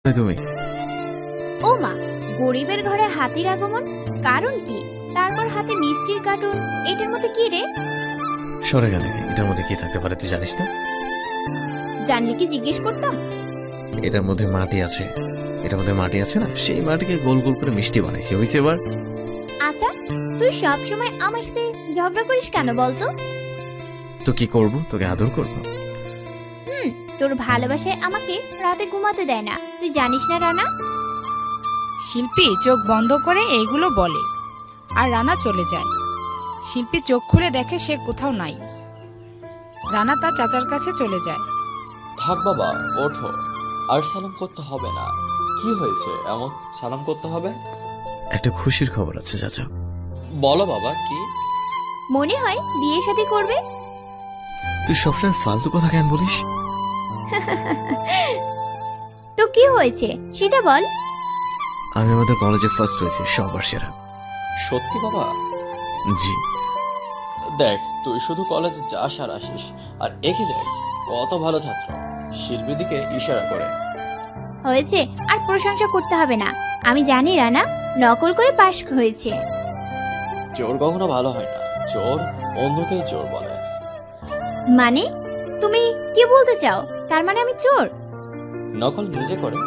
তুমি ও মা, গরিবের ঘরে হাতির আগমন, কারণ কি? তারপর হাতে মিষ্টির কার্টুন, এটার মধ্যে কি রে? সরে গেল থেকে এটার মধ্যে কি থাকতে পারে তুই জানিস না? জানলে কি জিজ্ঞেস করতাম? এটার মধ্যে মাটি আছে। এটার মধ্যে মাটি আছে না, সেই মাটিকে গোল গোল করে মিষ্টি বানাইছি। হইছে এবার? আচ্ছা, তুই সব সময় আমার সাথে ঝগড়া করিস কেন বলতো? তো কি করব? তোকে আদর করব? তোর ভালোবাসায় আমাকে রাতে ঘুমাতে দেয় না, তুই জানিস না রানা? শিল্পী চোখ বন্ধ করে এইগুলো বলে আর রানা চলে যায়। শিল্পী চোখ খুলে দেখে সে কোথাও নাই। রানা তার চাচার কাছে চলে যায়। থাক বাবা, ওঠো। আর সালাম করতে হবে না। কি হয়েছে এমন সালাম করতে হবে? একটা খুশির খবর আছে চাচা। বলো বাবা, কি? মনে হয় বিয়ে শাদী করবে। তুই সবসময় ফালতু কথা কেন বলিস? তো কি হয়েছে সেটা বল। আমি আমাদের কলেজে ফার্স্ট হয়েছি, সবার সেরা। সত্যি বাবা? জি। দেখ, তুই শুধু কলেজে যাস আর আসিস, আর একে দেখ কত ভালো ছাত্র। শিল্পীর দিকে ইশারা করে। হয়েছে, আর প্রশংসা করতে হবে না। আমি জানি রানা নকল করে পাশ হয়েছে। চোর কখনো ভালো হয় না, চোর অন্যকে চোর বলে। মানে তুমি কি বলতে চাও? তার মানে আমি চোর? নকল নিজে করে